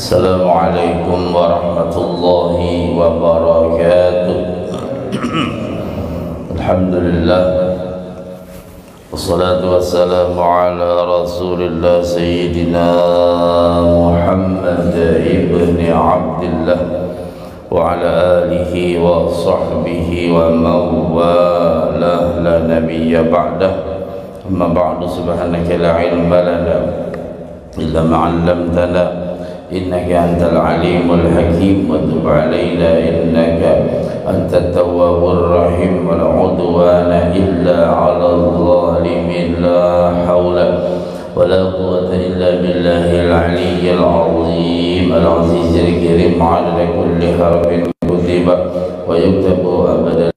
Assalamualaikum warahmatullahi wabarakatuh. Alhamdulillah, wassalatu wassalamu ala rasulillah sayyidina Muhammad ibni Abdillah wa ala alihi wa sahbihi wa mawalah, la nabiyya ba'dah. Amma ba'du, subhanaka la ilma lana illa ma 'allamtana innaka antal alimul hakim wa tub alaina innaka antat tawwabur rahim wa la udwana illa 'alal zalimin. La haula wa la quwwata illa billahil aliyyil azim al-azizil karim 'ala kulli harfin kutiba wa yuktabu abadal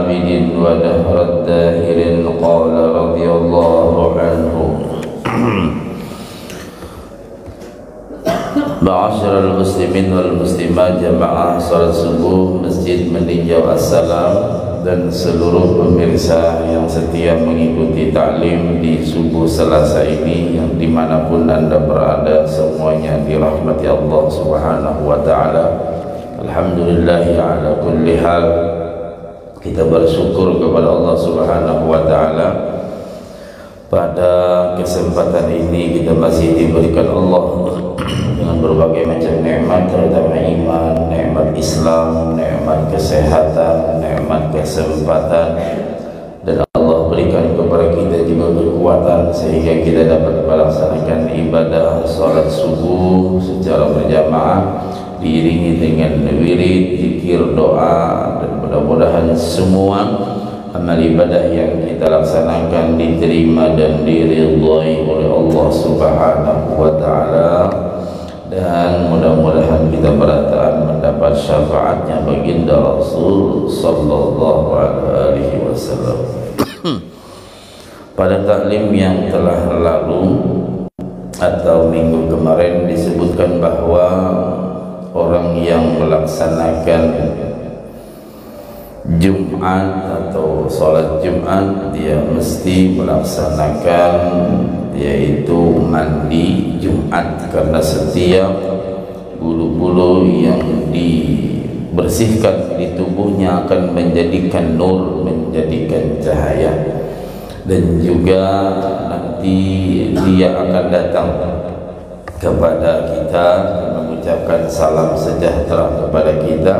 amidin wa dahrad dahirin. Qala radhiyallahu anhu. Ma'asyiral muslimin wal muslimat, jamaah salat subuh Masjid Meninjau Assalam dan seluruh pemirsa yang setia mengikuti taklim di subuh Selasa ini, yang dimanapun anda berada, semuanya dirahmati Allah subhanahu wa ta'ala. Alhamdulillahi ala kulli hal. Kita bersyukur kepada Allah subhanahu wa ta'ala. Pada kesempatan ini kita masih diberikan Allah dengan berbagai macam nikmat, terutama iman, nikmat Islam, nikmat kesehatan, nikmat kesempatan, dan Allah berikan kepada kita juga kekuatan sehingga kita dapat melaksanakan ibadah salat subuh secara berjamaah diiringi dengan wirid, zikir, doa, dan mudah-mudahan semua amal ibadah yang kita laksanakan diterima dan diridhai oleh Allah subhanahu wa ta'ala, dan mudah-mudahan kita berataan mendapat syafaatnya baginda Rasul sallallahu alaihi wasallam. Pada taklim yang telah lalu atau minggu kemarin disebutkan bahwa orang yang melaksanakan Jumat atau sholat Jumat, dia mesti melaksanakan yaitu mandi Jumat, karena setiap bulu-bulu yang dibersihkan di tubuhnya akan menjadikan nur, menjadikan cahaya, dan juga nanti dia akan datang kepada kita mengucapkan salam sejahtera kepada kita.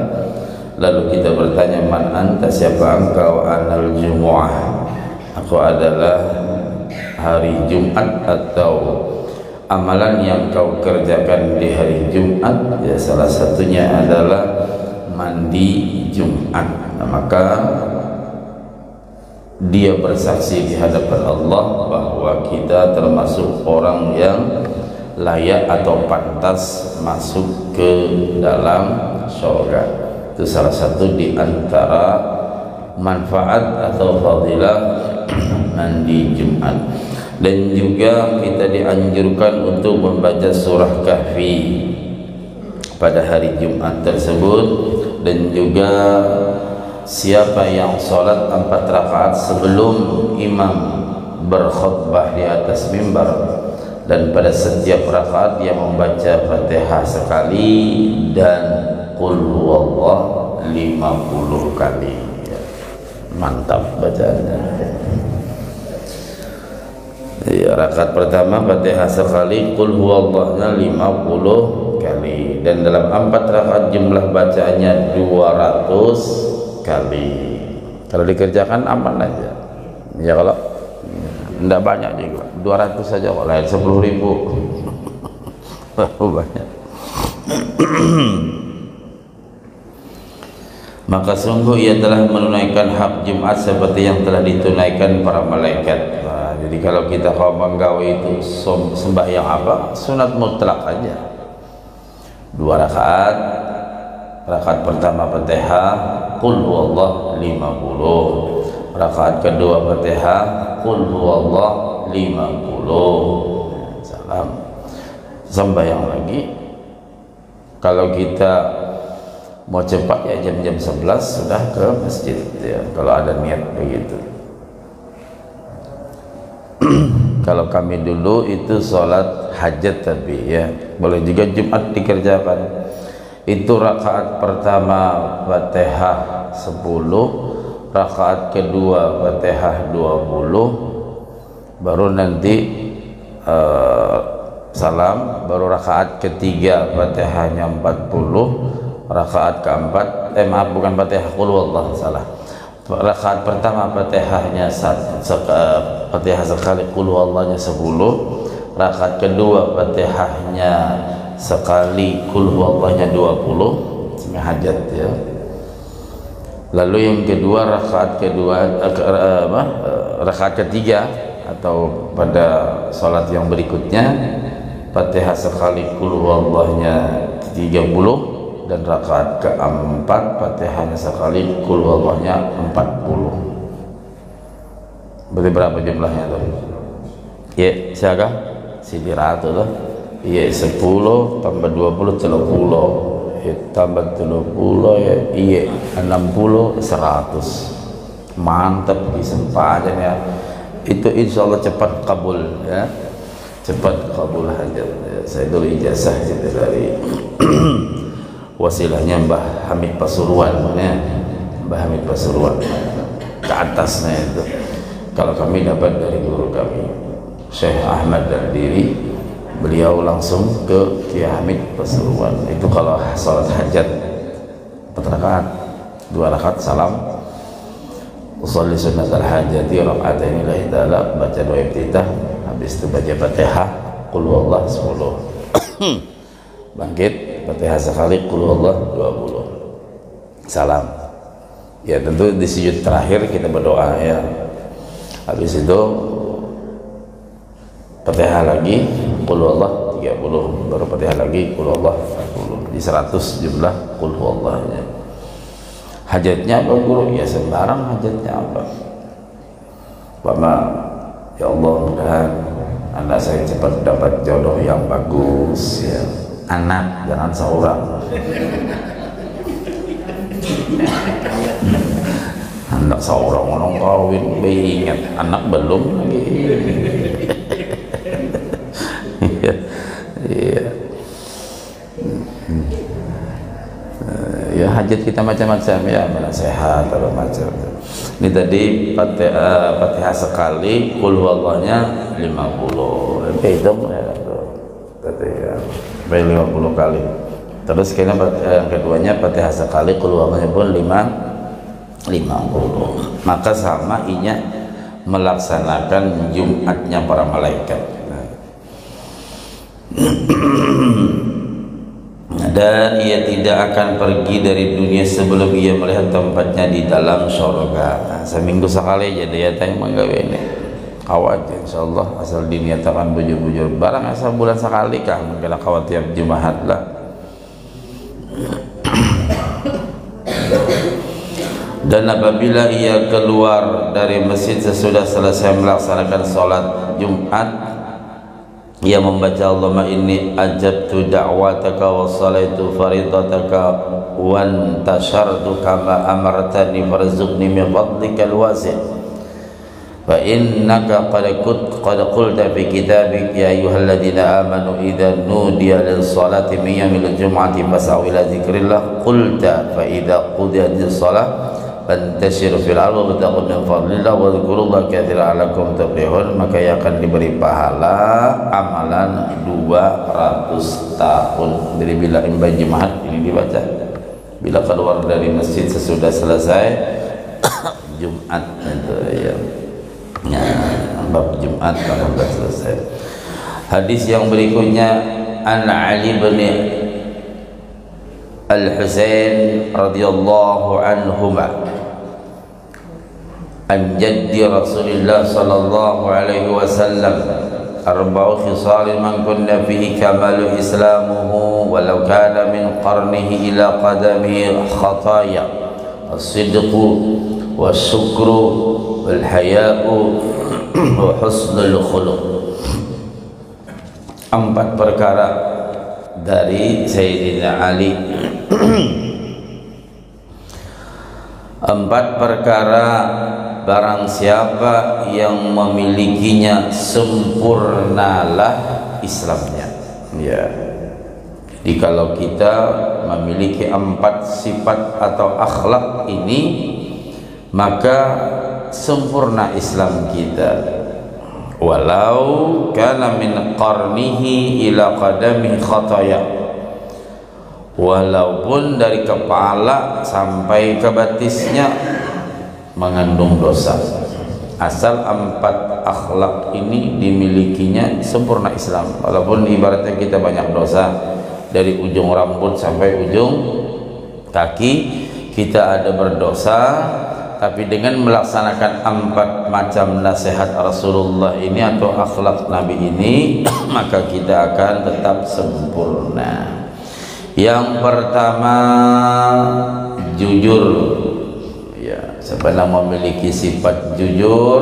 Lalu kita bertanya, man anta, siapa engkau? Anal Jumu'ah, aku adalah hari Jumat, atau amalan yang kau kerjakan di hari Jumat, ya salah satunya adalah mandi Jumat. Nah, maka dia bersaksi di hadapan Allah bahwa kita termasuk orang yang layak atau pantas masuk ke dalam surga. Itu salah satu di antara manfaat atau fadilah mandi Jumat. Dan juga kita dianjurkan untuk membaca surah Kahfi pada hari Jumat tersebut. Dan juga siapa yang sholat 4 rakaat sebelum imam berkhutbah di atas mimbar, dan pada setiap rakaat dia membaca Fatihah sekali dan Qul huwallah 50 kali. Mantap bacaannya. Ya, rakaat pertama Fatihah sekali, Qul huwallahnya 50 kali, dan dalam 4 rakaat jumlah bacaannya 200 kali. Kalau dikerjakan aman aja. Ya, kalau enggak banyak juga 200 saja kok, lain 10.000. Banyak. Maka sungguh ia telah menunaikan hak Jumat seperti yang telah ditunaikan para malaikat. Nah, jadi kalau kita nggawe itu sembahyang apa? Sunat mutlak aja. 2 rakaat. Rakaat pertama Fatihah, Qul huwallah 50. Rakaat kedua Fatihah, Qul huwallah 50. Salam. Sembahyang lagi Kalau kita mau cepat ya jam-jam 11 sudah ke masjid ya, kalau ada niat begitu. Kalau kami dulu itu sholat hajat, tapi ya boleh juga Jumat dikerjakan. Itu rakaat pertama Fatihah 10, rakaat kedua Fatihah 20, baru nanti salam, baru rakaat ketiga Fatihahnya 40, rakaat keempat bukan Fatihah, qul huwallah, salah. Rakaat pertama Fatihahnya Fatihah sekali, qul huwallahnya 10, rakaat kedua Fatihahnya sekali, qul huwallahnya 20, hajat ya. Lalu yang kedua rakaat ketiga atau pada salat yang berikutnya Fatihah sekali, qul huwallahnya 30, dan rakaat keempat Fatihahnya sekali, qul huwallahnya 40. Berarti berapa jumlahnya tuh? Ya, siapa? Sidi Ratu tuh. Ya 10 tambah 20 30, ya tambah 30 ya iya 60 100. Mantap di sempadan ya. Itu insyaallah cepat kabul ya. Cepat kabul hajat ya. Saya dulu ijazah itu dari wasilahnya Mbah Hamid Pasuruan ya. Mbah Hamid Pasuruan ke atasnya itu. Kalau kami dapat dari guru kami Syekh Ahmad Dardiri, beliau langsung ke Kiai Hamid Pasuruan. Itu kalau salat hajat 4 rakaat, 2 rakaat salam, usolli sunnatal hajati rakaatain lillahi ta'ala, baca doa iftitah, habis itu baca Fatihah, qul huwallah 10. Bangkit, Fatihah sekali, qul huwallah 20. Salam. Ya tentu di sujud terakhir kita berdoa ya. Habis itu Fatihah lagi, qul huwallah 30, baru Fatihah lagi, qul huwallah 40. Di 100 jumlah qul huwallahnya. Hajatnya apa guru? Ya sembarang hajatnya apa. Mama, ya Allah mudah-mudahan anak saya cepat dapat jodoh yang bagus ya. Anak jangan seorang. Anak seorang orang kawin, ingat anak belum lagi. Iya. Ya hajat kita macam-macam ya, mana sehat atau macam. Ini tadi Fatihah sekali, qul huwallahnya 50. Hitung ya tadi ya. 50 kali. Terus yang keduanya Fatihah sekali, qul huwallahnya pun 50. Maka sama inya melaksanakan Jumatnya para malaikat. Dan ia tidak akan pergi dari dunia sebelum ia melihat tempatnya di dalam surga. Seminggu sekali jadi ya tanya manggawe ini kawat insyaallah, asal diniatakan bujur-bujur barang asal bulan sekali kah mungkin kawat tiap Jumat lah. Dan apabila ia keluar dari masjid sesudah selesai melaksanakan sholat Jumat, ia membaca Allahumma inni ajabtu da'wataka wa salaitu faridataka wa antashartu kama amartani farzuqni min fadlikal wasi' fa innaka qad qulta fi kitabik ya ayyuhalladzina amanu idza nudiya lis salati min yawmil jum'ati fas'au ila dzikrillah qulta fa idza qudiyatis shalah fantashir fil ardi wabtaghu min fadlillah wa dzkurullaha katsiran la'allakum tuflihun. Maka ia akan diberi pahala amalan 200 tahun. Dari bila imba Jumat ini dibaca, bila keluar dari masjid sesudah selesai Jumat itu ya. Bab Jumat kalau sudah selesai. Hadis yang berikutnya an Ali bin Al-Husain radhiyallahu anhuma an jaddi Rasulillah sallallahu alaihi wasallam arba'u khisal man kunna fihi kamalu islamuhu walau kana min qarnihi ila qadamihi khataya as-sidqu was-sukru wal-haya'u wa husnul khuluq. 4 perkara dari Sayyidina Ali. 4 perkara barang siapa yang memilikinya sempurnalah Islamnya. Ya. Jadi kalau kita memiliki 4 sifat atau akhlak ini, maka sempurna Islam kita. Walau kana min qarnihi ila qadami khataya, walaupun dari kepala sampai ke batisnya mengandung dosa, asal 4 akhlak ini dimilikinya sempurna Islam. Walaupun ibaratnya kita banyak dosa, dari ujung rambut sampai ujung kaki kita ada berdosa, tapi dengan melaksanakan 4 macam nasihat Rasulullah ini atau akhlak Nabi ini maka kita akan tetap sempurna. Yang pertama, jujur. Ya, sebenarnya memiliki sifat jujur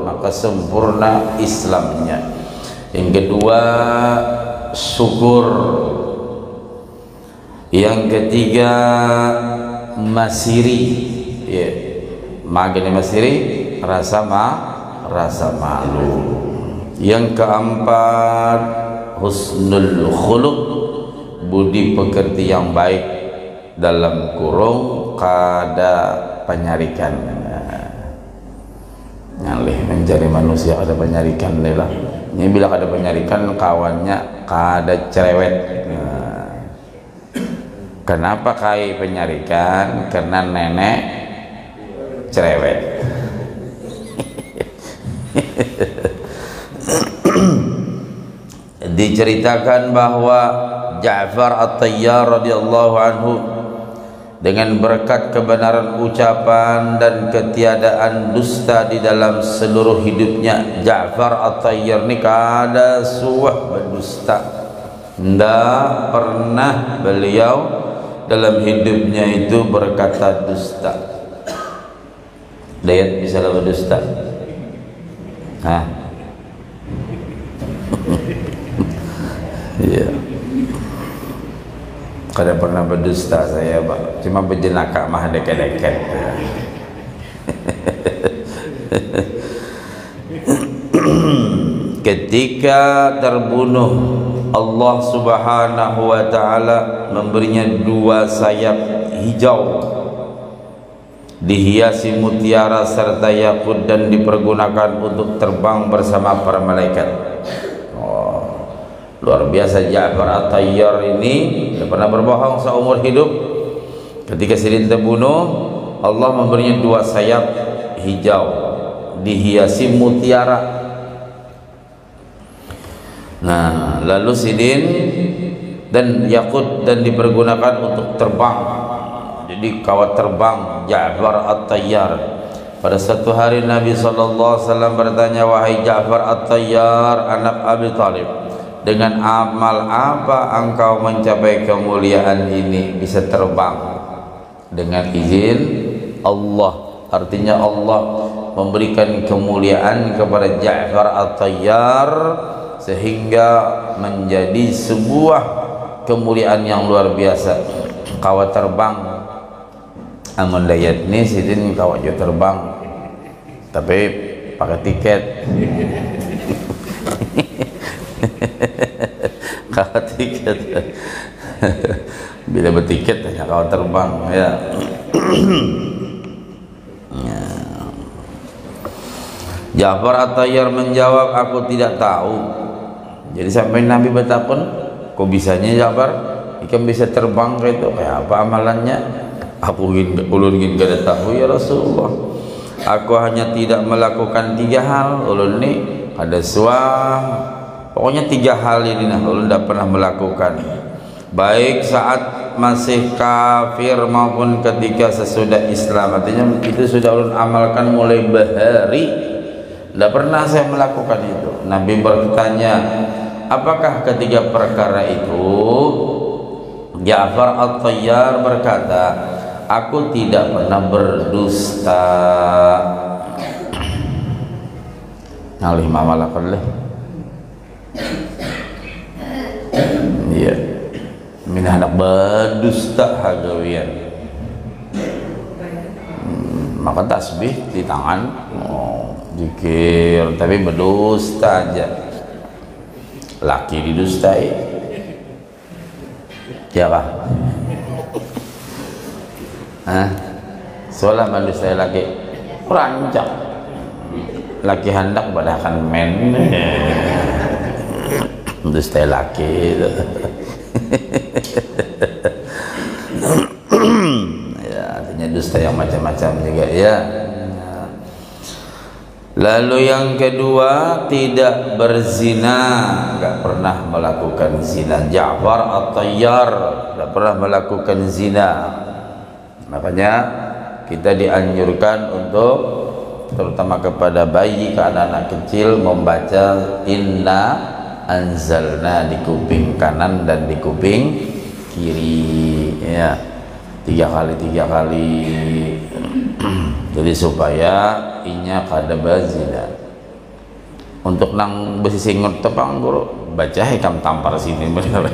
maka sempurna Islamnya. Yang kedua, syukur. Yang ketiga, masiri. Ya, magane masiri, rasa malu. Yang keempat, husnul khuluq, budi pekerti yang baik, dalam kurung kada penyarikan. Ngalih mencari manusia ada penyarikan lelah. Ini bila kada penyarikan kawannya kada cerewet. Kenapa kai penyarikan? Karena nenek cerewet. Diceritakan bahwa Ja'far At-Tayyar radhiyallahu anhu dengan berkat kebenaran ucapan dan ketiadaan dusta di dalam seluruh hidupnya, Ja'far At-Tayyar ini kada suah berdusta. Tidak pernah beliau dalam hidupnya itu berkata dusta. Dayat bisa lalu dusta? Hah? Iya. Kada pernah berdusta saya, Pak. Cuma berjenaka mah dekat-dekat. Ketika terbunuh, Allah Subhanahu wa ta'ala memberinya 2 sayap hijau dihiasi mutiara serta yakut dan dipergunakan untuk terbang bersama para malaikat. Luar biasa Ja'far At-Tayyar ini, tidak pernah berbohong seumur hidup. Ketika sidin terbunuh, Allah memberinya 2 sayap hijau dihiasi mutiara. Nah, lalu sidin dan yakut dan dipergunakan untuk terbang. Jadi kawat terbang Ja'far At-Tayyar. Pada satu hari Nabi SAW bertanya, wahai Ja'far At-Tayyar, anak Abi Thalib, dengan amal apa engkau mencapai kemuliaan ini, bisa terbang? Dengan izin Allah. Artinya Allah memberikan kemuliaan kepada Ja'far At-Tayyar sehingga menjadi sebuah kemuliaan yang luar biasa. Kawat terbang amun dayat ni sidin kawat terbang tapi pakai tiket. Kawat tiket. Bila bertiket hanya kawat terbang ya. Ja'far At-Tayyar menjawab, aku tidak tahu. Jadi sampai Nabi bertakun, kok bisanya Ja'far ikan bisa terbang kayak itu, kayak apa amalannya? Aku ulun gak tahu ya Rasulullah. Aku hanya tidak melakukan 3 hal. Ulun ni ada suah, pokoknya 3 hal ini nah ulun tidak pernah melakukan, baik saat masih kafir maupun ketika sesudah Islam. Artinya itu sudah ulun amalkan mulai bahari. Tidak pernah saya melakukan itu. Nabi bertanya, apakah ketiga perkara itu? Ja'far At-Tayyar berkata, aku tidak pernah berdusta. Ngalih mamalakan leh. Iya. hendak berdusta hagawian. Maka tasbih di tangan, zikir, tapi berdusta aja. Laki didustai, ya kah? Soalnya mendustai laki, rancak. Laki hendak padahal men, mendustai laki. Artinya dusta yang macam-macam juga ya. Lalu yang kedua, tidak berzina, enggak pernah melakukan zina. Ja'far At-Tayyar enggak pernah melakukan zina. Makanya kita dianjurkan untuk terutama kepada bayi, ke anak-anak kecil membaca inna anzalna di kuping kanan dan di kuping kiri ya. 3 kali jadi supaya inya kada bazina. Untuk nang besi singut tepang guru baca hikam tampar sini bener.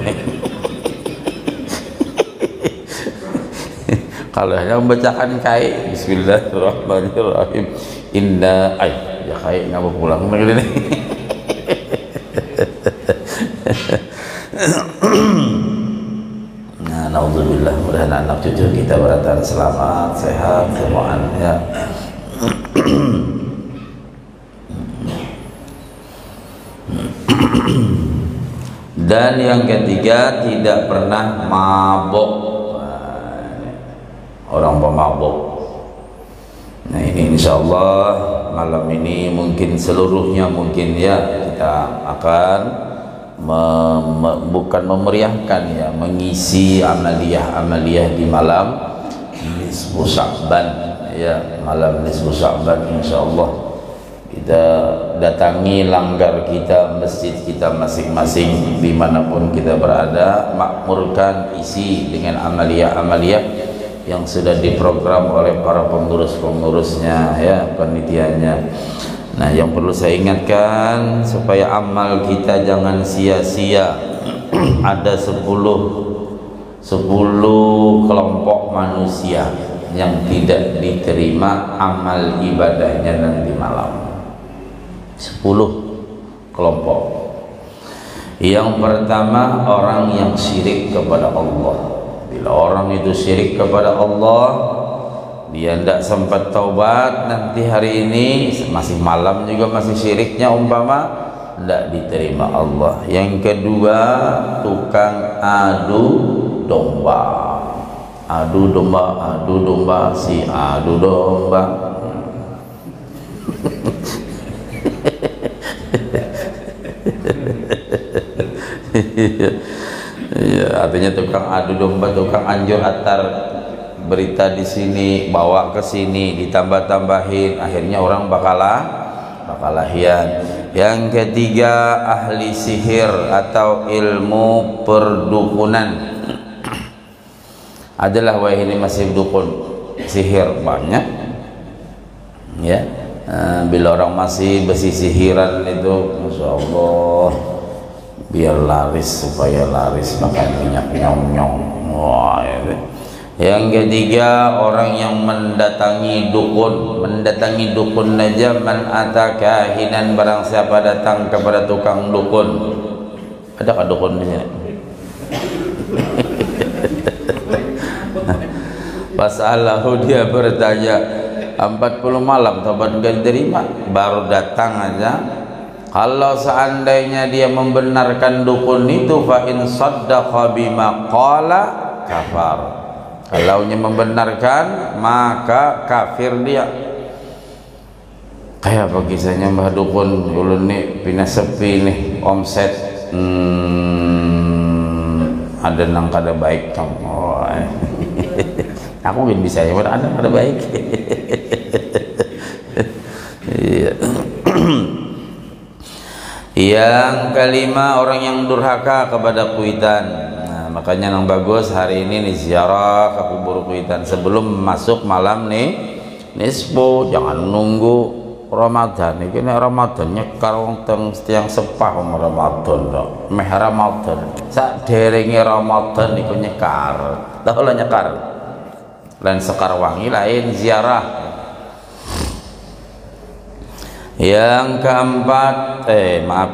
Kalau yang membacakan kai bismillahirrahmanirrahim inna ya kai nggak mau pulang lagi nih. Naudzubillah, mudah-mudahan anak cucu kita beratan selamat, sehat semuaan ya. Dan yang ketiga, tidak pernah mabok. Orang pemabok. Nah ini insyaallah malam ini mungkin seluruhnya mungkin ya kita akan bukan memeriahkan ya, mengisi amaliyah di malam nisfu Sya'ban ya, malam nisfu Sya'ban insyaallah kita datangi langgar kita, masjid kita masing-masing dimanapun kita berada, makmurkan isi dengan amaliyah yang sudah diprogram oleh para pengurus-pengurusnya ya, panitianya. Nah, yang perlu saya ingatkan supaya amal kita jangan sia-sia. Ada 10 kelompok manusia yang tidak diterima amal ibadahnya nanti malam. 10 kelompok. Yang pertama, orang yang syirik kepada Allah. Bila orang itu syirik kepada Allah, dia tidak sempat taubat, nanti hari ini masih malam juga masih syiriknya umpama, tidak diterima Allah. Yang kedua, tukang adu domba, si adu domba. Ya, artinya tukang adu domba, tukang anjur atar. Berita di sini bawa ke sini ditambah-tambahin, akhirnya orang bakalahian. Yang ketiga, ahli sihir atau ilmu perdukunan. Adalah wah ini masih dukun sihir banyak ya. Bila orang masih besi sihiran itu masya Allah biar laris, supaya laris makan minyak nyong-nyong. Wah itu. Yang ketiga, orang yang mendatangi dukun aja, man ata kahinan, barang siapa datang kepada tukang dukun. Adakah dukun di sini? Pasalahu, dia bertanya 40 malam tobat gak diterima, baru datang aja. Kalau seandainya dia membenarkan dukun itu, fa in saddaqa bima qala kafar. Kalau nya membenarkan maka kafir dia. Kayak apa kisahnya Mbah Dukun ulun nih pindah sepi nih omset ada nang kada baik kamu. Oh, aku bin bisa ya ada kada baik. Yang kelima, orang yang durhaka kepada kuitan. Makanya yang bagus hari ini nih ziarah ke kubur kuitan sebelum masuk malam nih nisfu, jangan nunggu Ramadan iki nek Ramadan nyekar wong teng tiyang sepah wong Ramadan tok. Meh Ramadan. Sak derenge Ramadan iku nyekar. Tahu lah nyekar. Lain sekar wangi, lain ziarah. Yang keempat,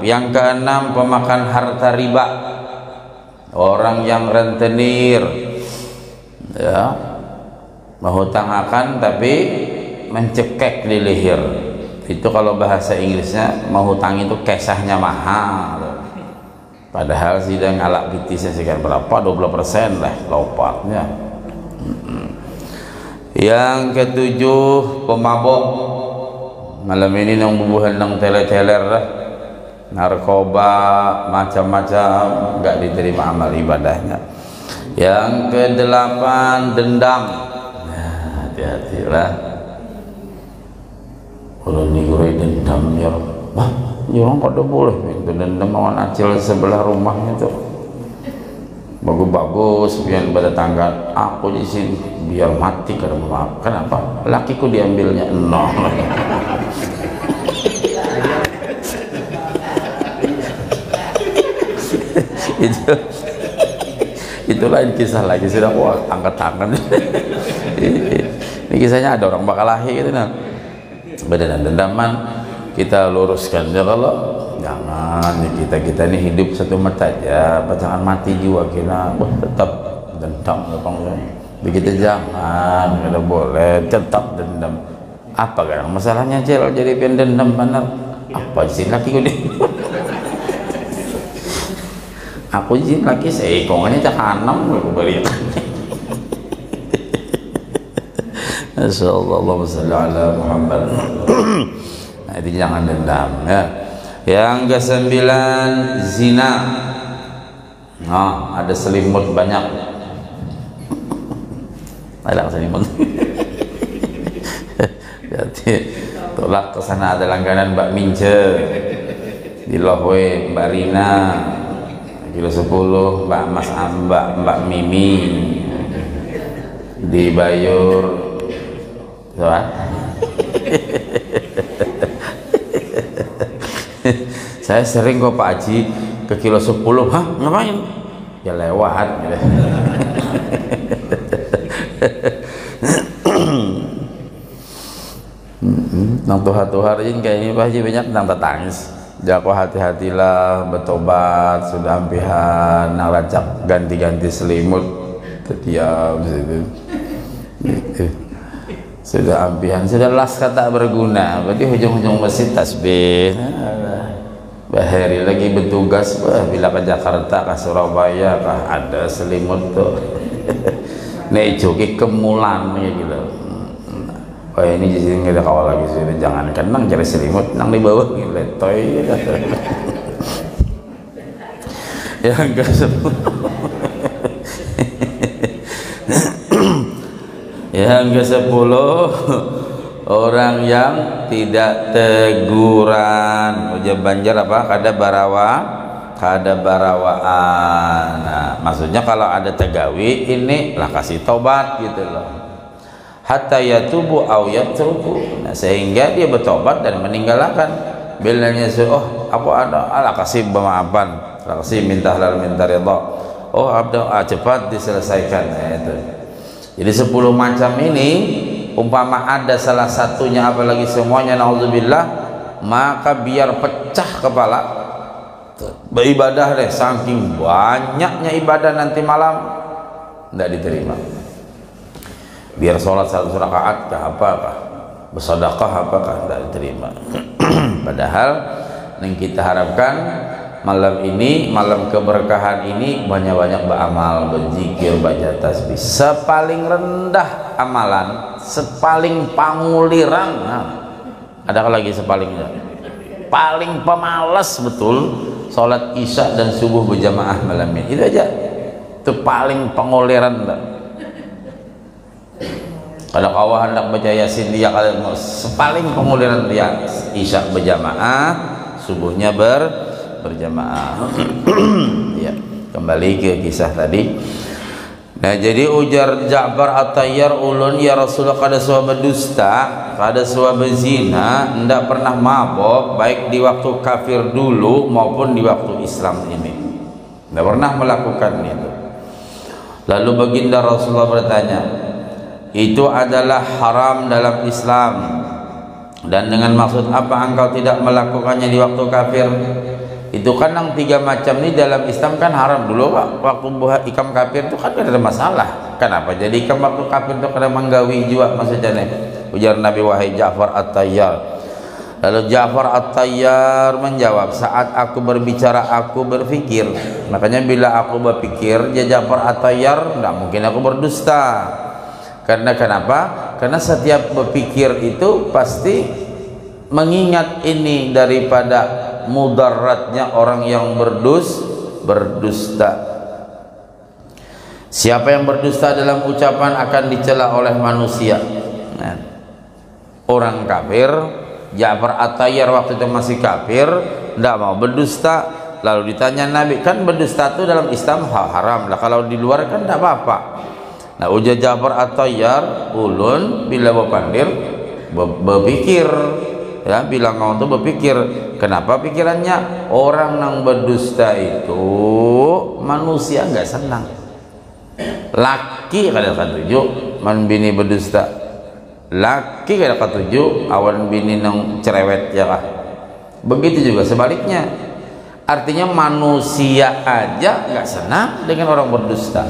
yang keenam, pemakan harta riba. Orang yang rentenir, ya, menghutang akan tapi mencekek di leher. Itu kalau bahasa Inggrisnya menghutang itu kesahnya mahal. Padahal sidang alak pitisnya sekian berapa, 20% lah lopatnya. Yang ketujuh, pemabok. Malam ini nang bubuhan nang teler-teler lah, narkoba macam-macam, nggak diterima amal ibadahnya. Yang kedelapan, dendam. Nah, hati-hatilah. Kalau nih gue dendam ya, wah, orang pada boleh itu dendam lawan acil sebelah rumahnya tuh. Bagus-bagus, biar pada tangga. Aku di sini biar mati karena maaf. Kenapa? Lakiku diambilnya no. itu lain kisah lagi, sudah wah angkat tangan. Ini kisahnya ada orang Bakalahi gitu nah. Beda dan dendaman kita luruskan ya, kalau jangan ya, kita ini hidup satu mata aja, jangan mati jiwa kita. Tetap dendam begitu, jangan, tidak boleh tetap dendam. Apa kan masalahnya Cel jadi pendendam benar? Apa sih laki gue nih? Aku izin lagi seikongnya jahanam aku balik. Masyaallah, Allahumma shalli ala Muhammad. Nah, itu jangan dendam ya. Yang kesembilan, zina. Nah, ada selimut banyak. Ada selimut. Jadi tolak ke sana, ada langganan Mbak Mince di Lohwe, Mbak Rina kilo 10, Mbak Mas Amba, Mbak Mimi di Bayur. Saya sering kok Pak Haji ke kilo 10, hah ngapain? Ya lewat gitu. Nang tuha-tuha ini kayak ini Pak Haji banyak tentang tetangis. Jako hati-hatilah, bertobat, sudah ampihan, nang racak ganti-ganti selimut, diam situ. Sudah ampihan, sudah las kata berguna, berarti hujung-hujung masjid tasbih. Bahari lagi bertugas, bila ke Jakarta, ke Surabaya, ada selimut tuh. Nek joki kemulan gitu. Oh ini jadi nggak ada kawal lagi sudah, jangan kenang cari selimut, nang di bawah gitu, letoy. Yang ke-10. Yang ke-10, orang yang tidak teguran. Ujar Banjar apa? Kada barawaan. Nah, maksudnya kalau ada tegawi ini lah kasih tobat gitu loh. Hatta yatubu aw yatruku. Nah, sehingga dia bertobat dan meninggalkan. Bilanya oh aku ada ala kasih pemaafan, kasih minta halal minta ridha. Oh abda cepat diselesaikan. Nah, itu. Jadi 10 macam ini umpama ada salah satunya apalagi semuanya naudzubillah, maka biar pecah kepala beribadah deh, saking banyaknya ibadah nanti malam tidak diterima. Biar sholat 100 rakaat kah apakah, bersedekah apakah, tidak diterima. Padahal yang kita harapkan malam ini, malam keberkahan ini, banyak-banyak beramal, berzikir, baca tasbih. Sepaling rendah amalan, sepaling panguliran. Nah, adakah lagi sepalingnya? Paling pemalas betul sholat isya dan subuh berjamaah malam ini. Itu aja. Itu paling penguliran. Kalau kau hendak baca yasin dia kalau sepaling penguliran dia isya berjamaah, subuhnya berjamaah. Ya, kembali ke kisah tadi. Nah jadi ujar Ja'far At-Tayyar, ulun ya Rasulullah kada suwa berdusta, kada suwa berzina, ndak pernah mabok baik di waktu kafir dulu maupun di waktu Islam ini, ndak pernah melakukan itu. Lalu baginda Rasulullah bertanya, itu adalah haram dalam Islam, dan dengan maksud apa engkau tidak melakukannya di waktu kafir? Itu kan yang 3 macam ini dalam Islam kan haram dulu Pak. Waktu buah ikam kafir itu kan tidak ada masalah. Kenapa jadi ikam waktu kafir itu kena menggawi juga maksudnya nih? Ujar Nabi, wahai Ja'far At-Tayyar. Lalu Ja'far At-Tayyar menjawab, saat aku berbicara aku berpikir. Makanya bila aku berpikir, ya Ja'far At-Tayyar, tidak mungkin aku berdusta. Karena kenapa? Karena setiap berpikir itu pasti mengingat ini daripada mudaratnya orang yang berdusta. Siapa yang berdusta dalam ucapan akan dicela oleh manusia. Nah, orang kafir, Ja'far At-Tayyar waktu itu masih kafir, tidak mau berdusta. Lalu ditanya Nabi, kan berdusta itu dalam Islam haram lah, kalau di luar kan tidak apa-apa. Nah ujar Ja'far At-Tayyar, ulun bila berpandir berpikir, ya bilang kau tuh berpikir. Kenapa pikirannya? Orang yang berdusta itu manusia nggak senang. Laki kada katuju man bini berdusta, laki kada katuju awan bini nang cerewet ya kah. Begitu juga sebaliknya, artinya manusia aja nggak senang dengan orang berdusta.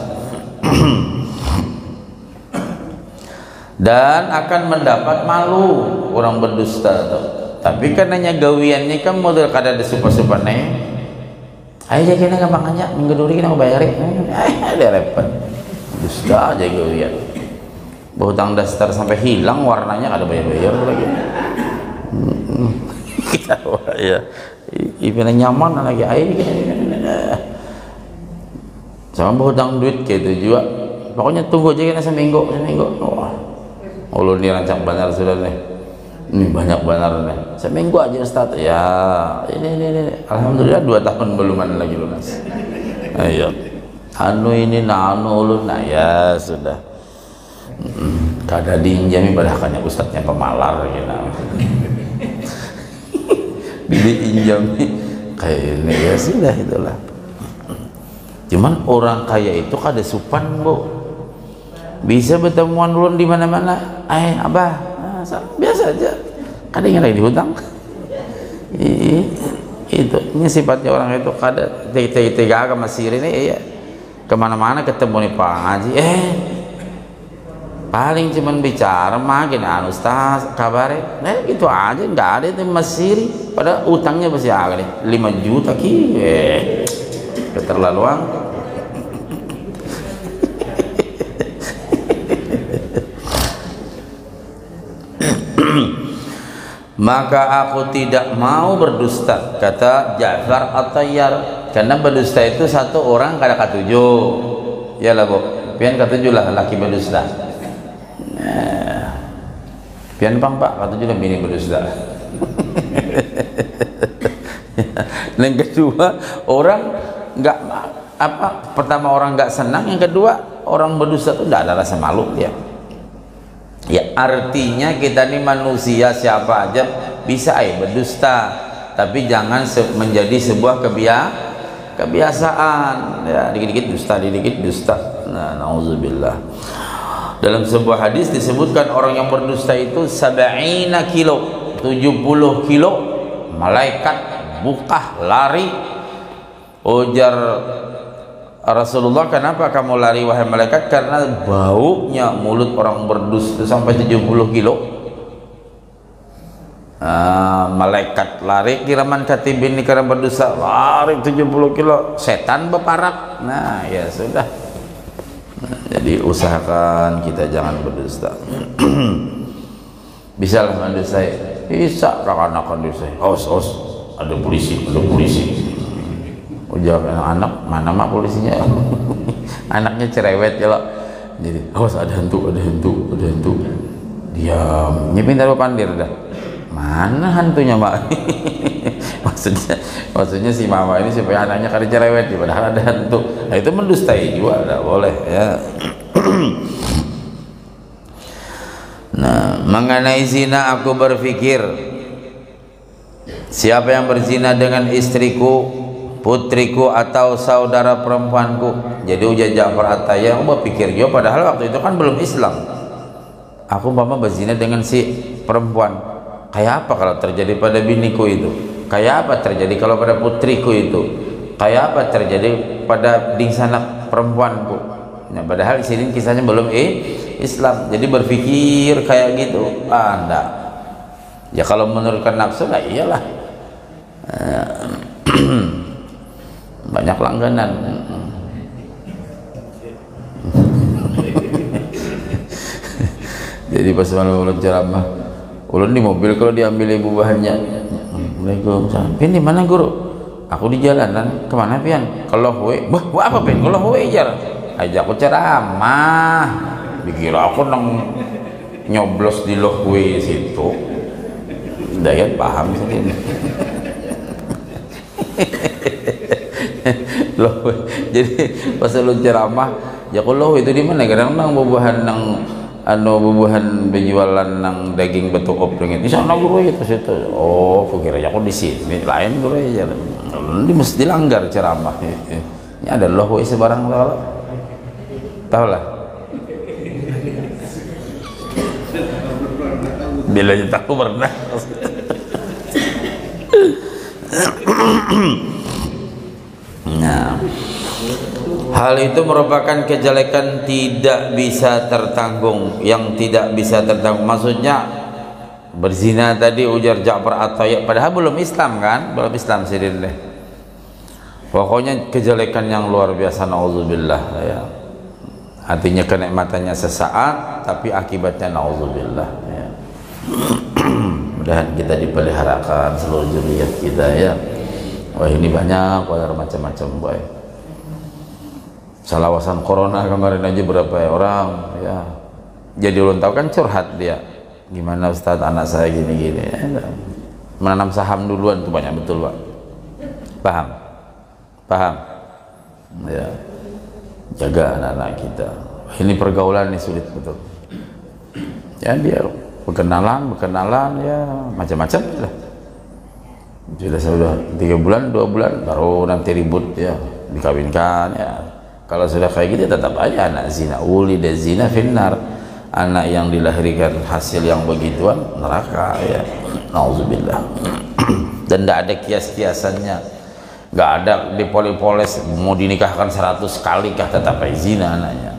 Dan akan mendapat malu orang berdusta tuh. Tapi karenanya gawiannya kan model kada ada super-super nih. Ayo jadi kena gampang aja, minggu duri kena bayarin. Ada repot. Dusta aja gawian. Berhutang dasar sampai hilang warnanya kada bayar-bayar lagi. Kita ya. Ipena nyaman lagi ayo. Sama berhutang duit kayak itu juga. Pokoknya tunggu aja kena seminggu. Wah. Ulun ini rancang benar sudah nih. Ini banyak benar nih. Seminggu aja Ustaz. Ya, ini. Alhamdulillah 2 tahun beluman lagi lunas. Ayo. Anu ini anu ulun. Nah ya sudah. Kada diinjami badakannya Ustaznya pemalar gitu. Bila injami kayak ini ya sudah itulah. Cuman orang kaya itu kada supan, Bu. Bisa bertemuan ulun di mana-mana. Abah, biasa aja. Kada ingin lagi dihutang. Itu ini sifatnya orang itu kada tega ke Mesir ini ya. Kemana-mana ketemu nih Pak Ngaji. Paling cuman bicara makin Ustaz kabare. Gitu aja, nggak ada itu Mesir. Padahal utangnya masih ada nih 5 juta ki. Keterlaluan. Maka aku tidak mau berdusta, kata Ja'far At-Tayyar, karena berdusta itu satu orang kada katujuh. Ya lah Bu, pian katujuh lah laki berdusta. Pian bang Pak katujuh lah bini berdusta. Yang kedua orang nggak apa, pertama orang nggak senang, yang kedua orang berdusta itu tidak ada rasa malu ya. Ya artinya kita ini manusia siapa aja bisa berdusta, tapi jangan menjadi sebuah kebiasaan ya, dikit-dikit dusta, dikit-dikit dusta. Nah, nauzubillah. Dalam sebuah hadis disebutkan orang yang berdusta itu 70 kilo, 70 kilo malaikat bukah lari. Ujar Rasulullah, kenapa kamu lari wahai malaikat? Karena baunya mulut orang berdusta sampai 70 kilo. Malaikat lari kiraman katibin ini karena berdosa, lari 70 kilo, setan beparak. Nah ya sudah. Jadi usahakan kita jangan berdusta. Bisa lah mendusta, bisa anak-anak dusta. Os ada polisi. Ujar anak mana mak polisinya. Anaknya cerewet ya lo. Jadi ada hantu. Diam, nyipin taruh pandir dah. Mana hantunya mak? maksudnya si mama ini supaya anaknya kada cerewet, padahal ada hantu. Nah itu mendustai juga, tidak boleh ya. Nah, mengenai zina aku berpikir, siapa yang berzina dengan istriku, putriku atau saudara perempuanku. Jadi ujar Ja'far At-Tayyar, aku berpikir juga, padahal waktu itu kan belum Islam. Aku umpama berzina dengan si perempuan, kayak apa kalau terjadi pada biniku itu? Kayak apa terjadi kalau pada putriku itu? Kayak apa terjadi pada dingsanak perempuanku? Nah, padahal di sini kisahnya belum Islam. Jadi berpikir kayak gitu, enggak. Ya kalau menurutkan nafsu, lah iyalah. Banyak langganan. Jadi pas malam ceramah, ulun di mobil kalau diambil ibu bahannya. Assalamualaikum. Pian di mana guru? Aku di jalanan. Kemana pian? Ke Lohwe. Wah apa pian? Ke Lohwe jar. Ajak aku ceramah. Dikira aku nang nyoblos di Lohwe situ. Dayat paham sih. Lohwe. Jadi pas lu ceramah, ya kalau itu di mana? Kadang nang bubuhan nang bubuhan penjualan nang daging betuk opring itu sana guru itu situ. Oh, kukira aku di sini lain guru ya. Di mesti langgar ceramah. Ini ada Lohwe sebarang tahu lah. Bila aku pernah. Nah, hal itu merupakan kejelekan tidak bisa tertanggung, yang tidak bisa tertanggung. Maksudnya berzina tadi ujar Ja'far At-Tayyar, padahal belum Islam kan, belum Islam sirin deh. Pokoknya kejelekan yang luar biasa, naudzubillah ya. Artinya kenikmatannya sesaat, tapi akibatnya naudzubillah ya. Mudah-mudahan kita dipeliharakan seluruh zuriat kita ya. Wah ini banyak, macam-macam boy. Salawasan corona kemarin aja berapa ya orang ya. Jadi ulun tahu kan curhat dia. Gimana Ustaz, anak saya gini-gini ya. Menanam saham duluan tuh banyak betul Pak. Paham ya. Jaga anak-anak kita. Ini pergaulan ini sulit betul ya. Dia berkenalan ya macam-macam lah. Sudah 3 bulan 2 bulan baru nanti ribut ya, dikawinkan ya. Kalau sudah kayak gitu tetap aja anak zina, ulida zina finnar. Anak yang dilahirkan hasil yang begituan neraka ya, nauzubillah. Dan tidak ada kias-kiasannya, nggak ada dipoles mau dinikahkan 100 kali kah tetap zina anaknya.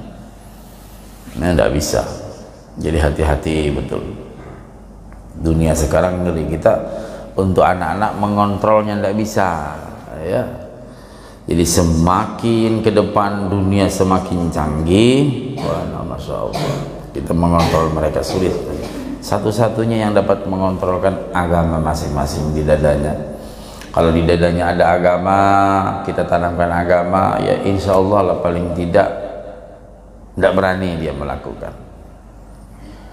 Nah tidak bisa. Jadi hati-hati betul. Dunia sekarang ngeri, kita untuk anak-anak mengontrolnya tidak bisa ya. Jadi semakin ke depan dunia semakin canggih, wah, masya Allah, kita mengontrol mereka sulit. Satu-satunya yang dapat mengontrolkan agama masing-masing di dadanya. Kalau di dadanya ada agama, kita tanamkan agama, ya insya Allah lah paling tidak berani dia melakukan.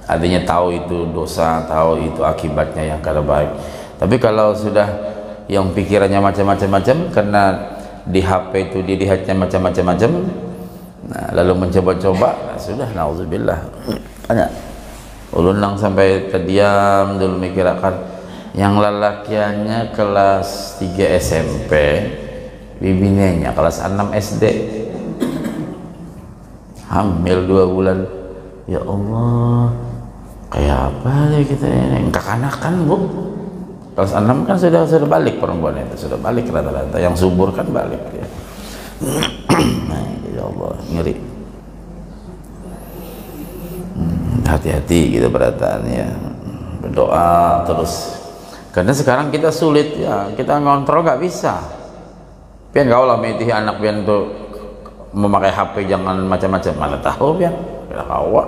Artinya tahu itu dosa, tahu itu akibatnya yang kada baik. Tapi kalau sudah yang pikirannya macam-macam karena di HP itu dilihatnya macam-macam, nah, lalu mencoba-coba, nah, sudah nauzubillah. Tanya ulun nang sampai terdiam dulu mikirakan yang lelakiannya kelas 3 SMP, bibinenya kelas 6 SD, hamil 2 bulan. Ya Allah, kayak apa ya kita ini, kekanakan Bu. Kelas 6 kan sudah balik perempuan itu, sudah balik rata-rata, yang subur kan balik ya. Nah, ya Allah, ngeri. Hati-hati gitu perhatiannya, berdoa terus. Karena sekarang kita sulit ya, kita ngontrol nggak bisa. Pian kau lah mitih anak pian tuh memakai HP jangan macam-macam, mana tahu pian, kira kau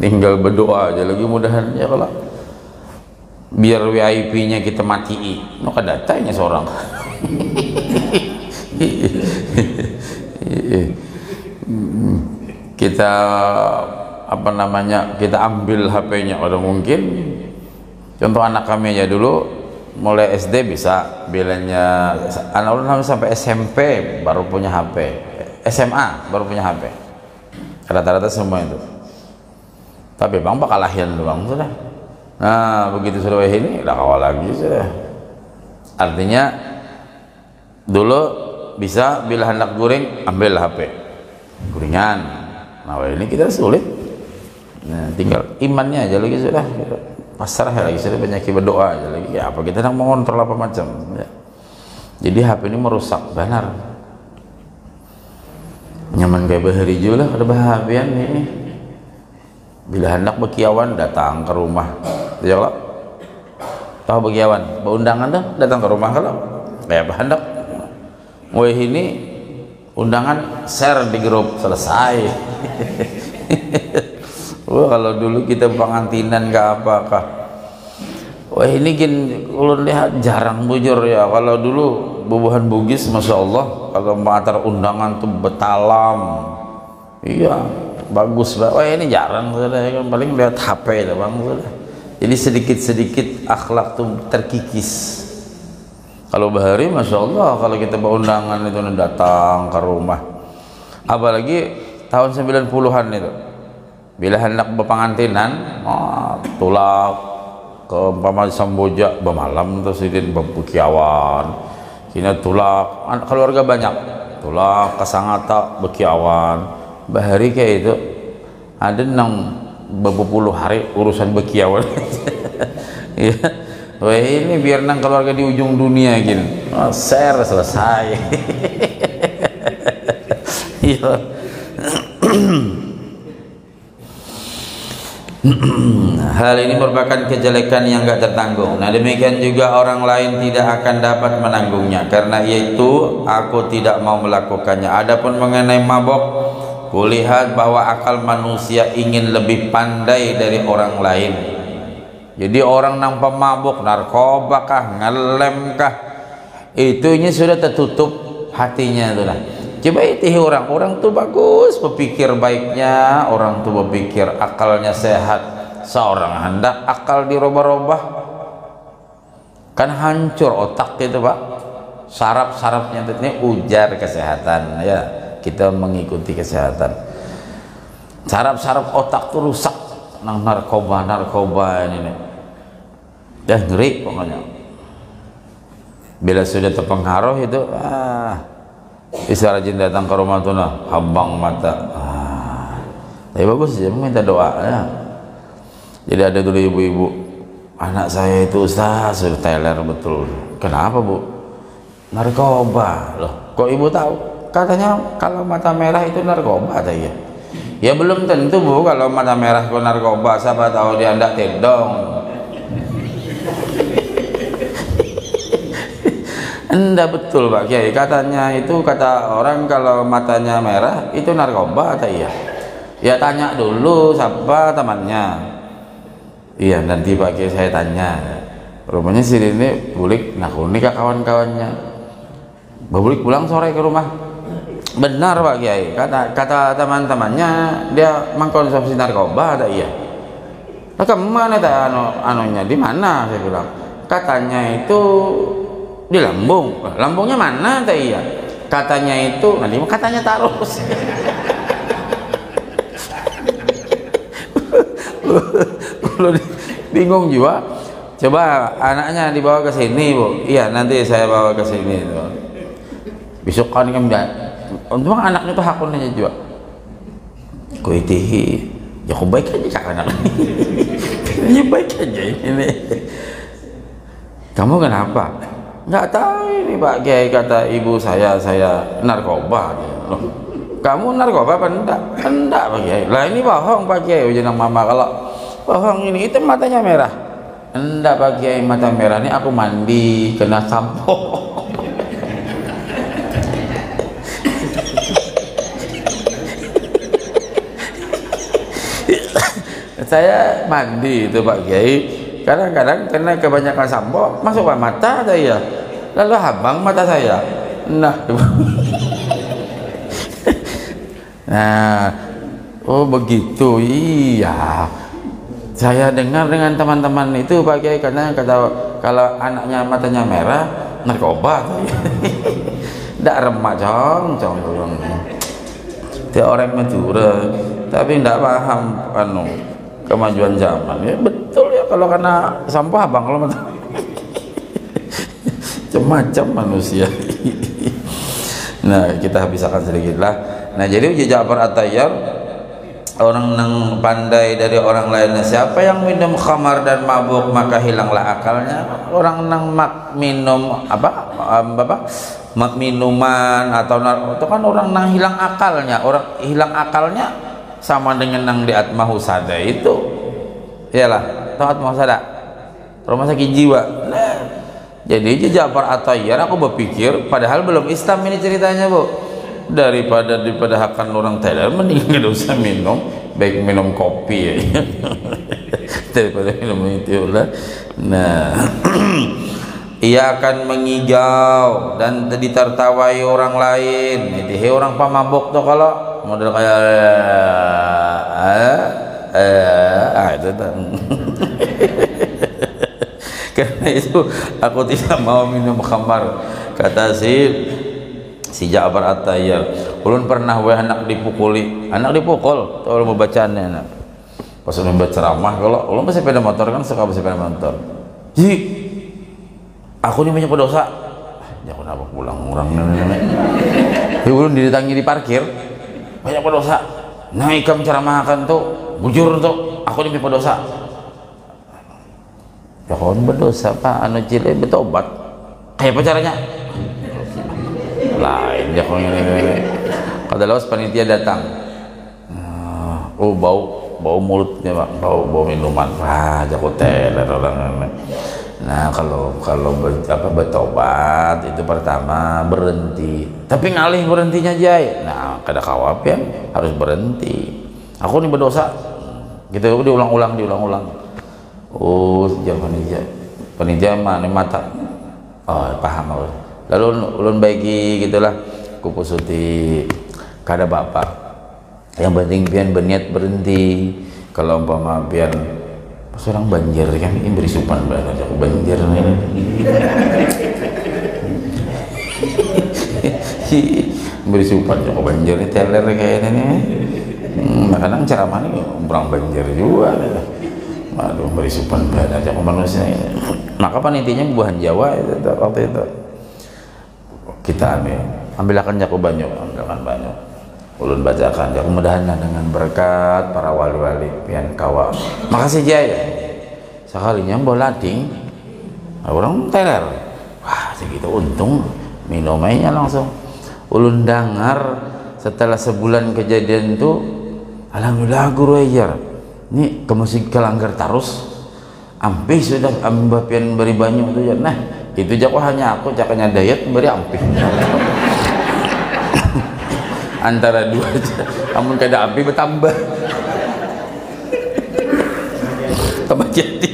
tinggal berdoa aja lagi mudahan ya kalau biar VIP-nya kita matiin, no datanya seorang. Kita apa namanya, kita ambil HP-nya. Ada mungkin contoh anak kami aja dulu mulai SD bisa bilangnya, anak orang sampai SMP baru punya HP, SMA baru punya HP. rata-rata semua itu. Tapi bang bakal lahian doang sudah. Nah begitu sudah ini udah kawal lagi sudah. Artinya dulu bisa bila hendak goreng ambil HP gorengan. Nah ini kita sulit. Nah, tinggal imannya aja lagi sudah. Pasrah lagi sudah, banyak berdoa aja lagi. Ya apa kita nak mengontrol apa macam. Ya. Jadi HP ini merusak benar. Nyaman kayak bahari juga lah ada bahagian ini. Bila hendak bekiawan datang ke rumah. Ya Allah. Tahu bekiawan, beundangan tuh datang ke rumah kalau kayak hendak. Wah ini undangan share di grup selesai. Wah kalau dulu kita pengantinan gak apakah. Wah ini gini kalau lihat jarang bujur ya. Kalau dulu bubuhan Bugis masya Allah kalau mengantar undangan tuh betalam. Iya bagus banget. Wah ini jarang sudah, paling lihat HP lah bang sudah. Jadi sedikit-sedikit akhlak tuh terkikis. Kalau bahari masya Allah kalau kita berundangan itu datang ke rumah. Apalagi tahun 90-an itu. Bila hendak berpengantinan, tulak ke umpama Samboja bermalam terus ini berkiawan. Kini tulak keluarga banyak, tulak ke Sangata berkiawan. Bahari kayak itu ada nang beberapa hari urusan berkiawan. Ya, wah ini biar nang keluarga di ujung dunia gini, share selesai. Iya. Hal ini merupakan kejelekan yang gak tertanggung. Nah demikian juga orang lain tidak akan dapat menanggungnya. Karena itu aku tidak mau melakukannya. Adapun mengenai mabok, kulihat bahwa akal manusia ingin lebih pandai dari orang lain. Jadi orang yang pemabuk, narkoba kah, ngelem kah, itunya sudah tertutup hatinya itu lah. Coba itu orang tuh bagus berpikir baiknya, orang tuh berpikir akalnya sehat. Seorang hendak akal dirubah-rubah kan hancur otak itu pak. Saraf-sarafnya ini ujar kesehatan ya, kita mengikuti kesehatan. Saraf-saraf otak tuh rusak nang narkoba ini nih. Dah ngeri pokoknya. Bila sudah terpengaruh itu bisa rajin datang ke rumah tuh nah hambang mata. Tapi bagus ya minta doa ya. Jadi ada dulu ibu-ibu, anak saya itu Ustaz sudah teler betul. Kenapa bu? Narkoba. Loh kok ibu tahu? Katanya kalau mata merah itu narkoba katanya. Ya belum tentu bu kalau mata merah itu narkoba, siapa tahu dia ndak tedong. Enggak betul Pak Kiai, katanya itu kata orang kalau matanya merah itu narkoba atau iya? Ya tanya dulu siapa temannya. Iya nanti Pak Kiai saya tanya. Rumahnya si ini bulik nakuni ke kawan-kawannya. Bulik pulang sore ke rumah. Benar Pak Kiai, kata teman-temannya dia mengkonsumsi narkoba atau iya? Nah kemana ta anunya di mana saya bilang? Katanya itu di lambung. Lambungnya mana teh iya? Katanya itu nanti katanya terus. Lu bingung juga. Coba anaknya dibawa ke sini bu. Iya nanti saya bawa ke sini. Besok kan untung anaknya tuh hakunnya juga. Kuitihi, ya kau baik aja cak anak. Ini baik aja ini. Kamu kenapa? Nggak tahu ini Pak Kiai, kata ibu saya narkoba. Loh, kamu narkoba apa enggak? Enggak Pak Kiai. Lah ini bohong Pak Kiai, ujian mama kalau bohong ini itu matanya merah. Enggak Pak Kiai, mata merah ini aku mandi kena sampo. Saya mandi itu Pak Kiai. Kadang-kadang karena kebanyakan sampo masuk ke mata saya, lalu habang mata saya. Nah, nah, oh begitu, iya. Saya dengar dengan teman-teman itu Pak Kiai, karena kalau anaknya matanya merah narkoba, tidak remak cong. Dia orang Madura tapi tidak paham kemajuan zaman. Ya betul ya, kalau kena sampah abang kalau macam manusia. Nah, kita habiskan sedikit lah. Nah, jadi Uji Ja'far At-Tayyar orang yang pandai dari orang lainnya. Siapa yang minum khamar dan mabuk maka hilanglah akalnya. Orang yang minum minuman atau itu kan orang yang hilang akalnya. Orang hilang akalnya sama dengan yang di Atmahu Sada itu. Iyalah, tahu Atmahu Sada? Rumah sakit jiwa. Nah, jadi Ja'far At-Tayyar aku berpikir, padahal belum Islam ini ceritanya, Bu. Daripada akan orang Thailand, mending gak usah minum, baik minum kopi ya. Daripada minum itu lah. Nah, ia akan mengigau dan ditertawai orang lain. Jadi orang pemabuk tuh kalau model kayak itu tuh. Karena itu aku tidak mau minum khamar, kata si Ja'far At-Tayyar. Ulun pernah anak dipukuli, anak dipukul, kalau mau bacaannya anak. Pas ulun baca ceramah, kalau ulun masih sepeda motor kan suka sepeda motor. Ji, aku ini banyak dosa. Ya kenapa pulang orang nenek. Ulun didatangi di parkir, banyak dosa. Nah ikam ceramahkan tuh, bujur tuh, aku ini banyak dosa. Ya kawan berdosa pak, anu cilik bertobat. Kayak apa caranya? Lain ya kawan ini. Kada lawas panitia datang. Oh bau mulutnya pak, bau minuman. Wah jago teler orang. Nah kalau bertobat itu pertama berhenti. Tapi ngalih berhentinya jai. Nah kada kawap ya harus berhenti. Aku ini berdosa. Gitu diulang-ulang. Oh, jangan panitia mana mata. Oh, paham aku. Lalu ulun baiki gitulah. Kupusuti kada bapak. Yang penting pian berniat berhenti. Kalau umpama pian pas orang banjir kan ini beri supan banget aku banjir ini. Beri supan aku banjir ini teler kayak ini. Kadang ceramah ini orang banjir juga. Aduh, beri supan banget aku manusia ini. Maka panitinya buahan Jawa itu waktu itu. Kita ambilkan jaku banyak, ulun bacakan jaku mudahan dengan berkat para wali-wali pian kawa. Makasih Jaya. Sekalinya bolading orang teler. Wah, segitu untung minumnya langsung. Ulun dengar setelah sebulan kejadian itu, alhamdulillah guru ajar. Ini kemusik kelanggar tarus ampih sudah ambapian beri banyak tuh ya. Nah itu jago hanya aku cakanya diet beri ampih. Antara dua namun kada ampih bertambah tambah jadi.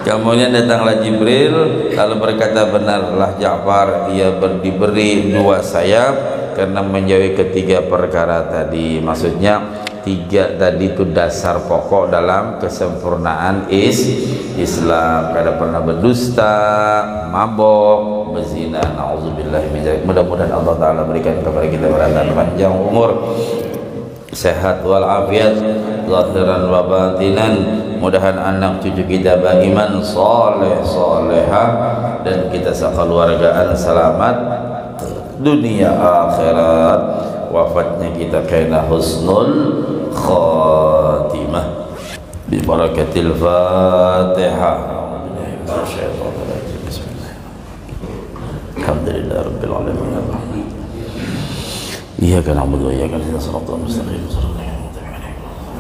Kemudian datanglah Jibril lalu berkata, benarlah Ja'far ia diberi dua sayap karena menjauhi ketiga perkara tadi. Maksudnya tiga tadi itu dasar pokok dalam kesempurnaan Islam. Kada pernah berdusta, mabok, berzina. Nauzubillah min dzalik. Mudah-mudahan Allah taala berikan kepada kita beratan panjang umur, sehat walafiat zahiran wa batinan. Mudahan anak cucu kita beriman saleh salehah dan kita sekeluargaan selamat dunia akhirat. Wafatnya kita kena husnul khatimah bi barakatil Fatihah. Alhamdulillah rabbil alamin. Iyyaka na'budu wa iyyaka nasta'in. Shiratal mustaqim.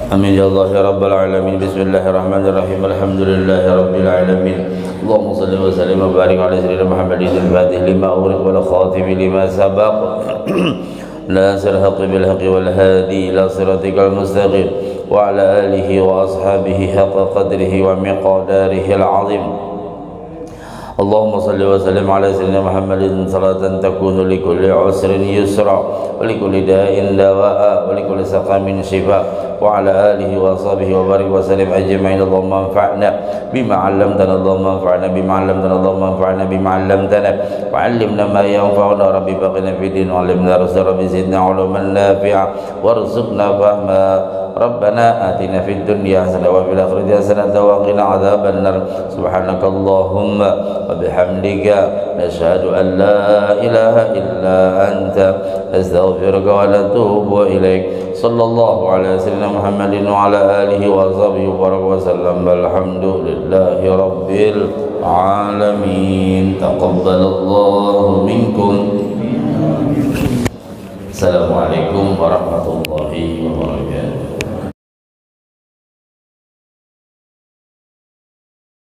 Amin ya Allah ya rabbal alamin. Bismillahirrahmanirrahim. Alhamdulillahi rabbil alamin. Allahumma shalli wa sallim wa barik ala sayyidina Muhammadin al-fatih lima ughliqa wal khatim lima sabaq. ناصر الحق بالحق والهادي إلى صراطك المستقيم وعلى آله وأصحابه حق قدره ومقداره العظيم اللهم صل وسلم على سيدنا محمد صلاة تكون لكل عسر يسرا ولكل داء دواء ولكل سقام شفاء وعلى آله وصحبه وبارك وسلم أجمعين. اللهم انفعنا بما علمتنا اللهم انفعنا بما علمتنا اللهم انفعنا بما علمتنا وعلمنا ما ينفعنا ربي بقنا في الدين وعلمنا رسول ربي زدنا علما نافعا وارزقنا فهما ربنا آتنا في الدنيا حسنة وفي الآخرة حسنة وقنا عذاب النار. سبحانك اللهم وبحمدك نشهد أن لا إله إلا أنت نستغفرك ونتوب إليك. صلى الله على سيدنا محمد وعلى آله وصحبه وبارك وسلم. الحمد لله رب العالمين. تقبل الله منكم. Assalamualaikum warahmatullahi wabarakatuh.